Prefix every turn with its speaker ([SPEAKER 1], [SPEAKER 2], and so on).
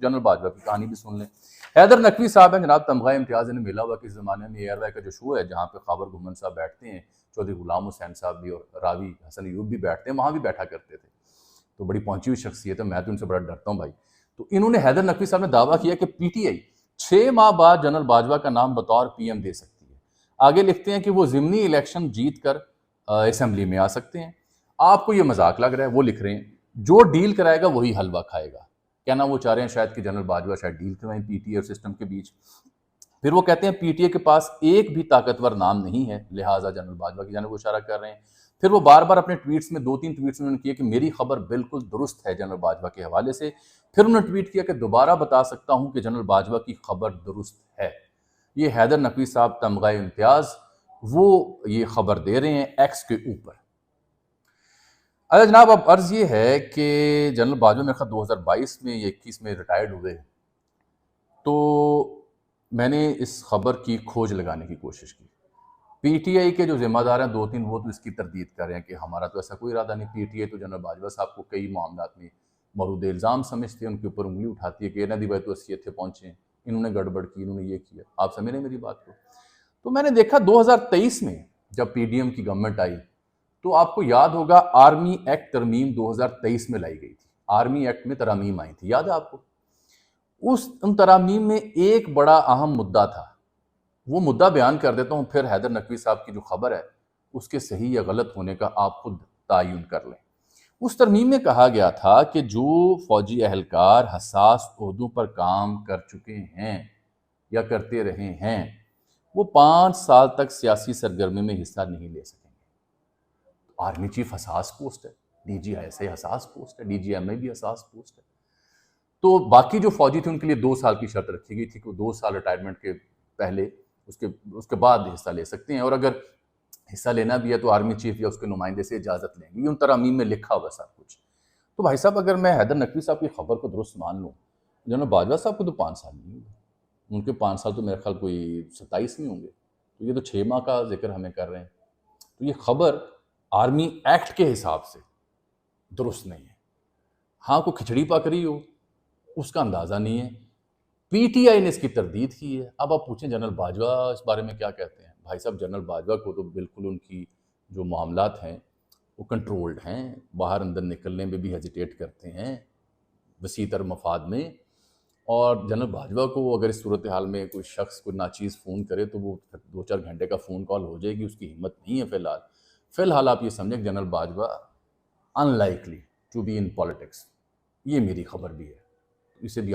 [SPEAKER 1] General Bajwa की कहानी भी सुन लें। हैदर नकवी साहब हैं जनाब, तमगा इम्तियाज़ इन्हें मिला हुआ कि इस ज़माने में एयरवाई का जो शो है जहाँ पे खबर घुमन साहब बैठते हैं, चौधरी गुलाम हुसैन साहब भी और रावी हसन अयूब भी बैठते हैं, वहाँ भी बैठा करते थे। तो बड़ी पहुंची हुई शख्सियत है, मैं तो उनसे बड़ा डरता हूँ भाई। तो इन्होंने, हैदर नकवी साहब ने दावा किया कि पीटीआई 6 माह बाद जनरल बाजवा का नाम बतौर पीएम दे सकती है। आगे लिखते हैं कि वो जिमनी इलेक्शन जीत कर असेंबली में आ सकते हैं। आपको ये मजाक लग रहा है, वो लिख रहे हैं जो डील कराएगा वही हलवा खाएगा। कहना वो चाह रहे हैं शायद कि जनरल बाजवा शायद डील करवाएं पीटीआई और सिस्टम के बीच। फिर वो कहते हैं पीटीए के पास एक भी ताकतवर नाम नहीं है, लिहाजा जनरल बाजवा की जानिब वो इशारा कर रहे हैं। फिर वो बार बार अपने ट्वीट्स में 2-3 ट्वीट्स में उन्होंने किया कि मेरी खबर बिल्कुल दुरुस्त है जनरल बाजवा के हवाले से। फिर उन्होंने ट्वीट किया कि दोबारा बता सकता हूं कि जनरल बाजवा की खबर दुरुस्त है। ये हैदर नकवी साहब तमगा इम्तियाज वो ये खबर दे रहे हैं एक्स के ऊपर। अच्छा जनाब, अब अर्ज ये है कि जनरल बाजवा मेरे ख्याल 2022 में या 21 में रिटायर्ड हुए। तो मैंने इस खबर की खोज लगाने की कोशिश की। पीटीआई के जो जिम्मेदार हैं 2-3 वो तो इसकी तरदीद कर रहे हैं कि हमारा तो ऐसा कोई इरादा नहीं। पीटीआई तो जनरल बाजवा साहब को कई मामलात में मरूद इल्ज़ाम समझती है, उनके ऊपर उंगली उठाती है कि इन्होंने दी तो असी इतने पहुंचे, इन्होंने गड़बड़ की, इन्होंने ये किया। आप समझ रहे मेरी बात को? तो मैंने देखा 2023 में जब पीडीएम की गवर्नमेंट आई तो आपको याद होगा आर्मी एक्ट तरमीम 2023 में लाई गई थी। आर्मी एक्ट में तरमीम आई थी, याद है आपको? उन तरामीम में एक बड़ा अहम मुद्दा था, वो मुद्दा बयान कर देता हूं, फिर हैदर नकवी साहब की जो खबर है उसके सही या गलत होने का आप खुद तायुन कर लें। उस तरमीम में कहा गया था कि जो फौजी एहलकार हसास ओहदों पर काम कर चुके हैं या करते रहे हैं वो 5 साल तक सियासी सरगर्मी में हिस्सा नहीं ले सकेंगे। आर्मी चीफ हसास पोस्ट है, डीजीआईएसआई हसास पोस्ट है, डीजीएमआई भी हसास पोस्ट है। तो बाकी जो फौजी थे उनके लिए 2 साल की शर्त रखी गई थी कि वो 2 साल रिटायरमेंट के पहले उसके उसके बाद हिस्सा ले सकते हैं, और अगर हिस्सा लेना भी है तो आर्मी चीफ या उसके नुमाइंदे से इजाज़त लेंगे। ये उन तरमीम में लिखा हुआ सब कुछ। तो भाई साहब, अगर मैं हैदर नकवी साहब की खबर को दुरुस्त मान लूँ, जनरल बाजवा साहब को तो 5 साल नहीं हुए, उनके 5 साल तो मेरे ख्याल कोई 27 में होंगे। तो ये तो 6 माह का जिक्र हमें कर रहे हैं। तो ये खबर आर्मी एक्ट के हिसाब से दुरुस्त नहीं है। हाँ, कोई खिचड़ी पक रही हो उसका अंदाज़ा नहीं है। पीटीआई ने इसकी तरदीद की है। अब आप पूछें जनरल बाजवा इस बारे में क्या कहते हैं? भाई साहब, जनरल बाजवा को तो बिल्कुल उनकी जो मामलात हैं वो कंट्रोल्ड हैं, बाहर अंदर निकलने में भी हेजिटेट करते हैं वसी तर मफाद में। और जनरल बाजवा को अगर इस सूरत हाल में कोई शख्स कोई नाचीज़ फ़ोन करे तो वो 2-4 घंटे का फ़ोन कॉल हो जाएगी, उसकी हिम्मत नहीं है फ़िलहाल आप ये समझें कि general Bajwa unlikely to be in politics. ये मेरी खबर भी है, इसे भी आप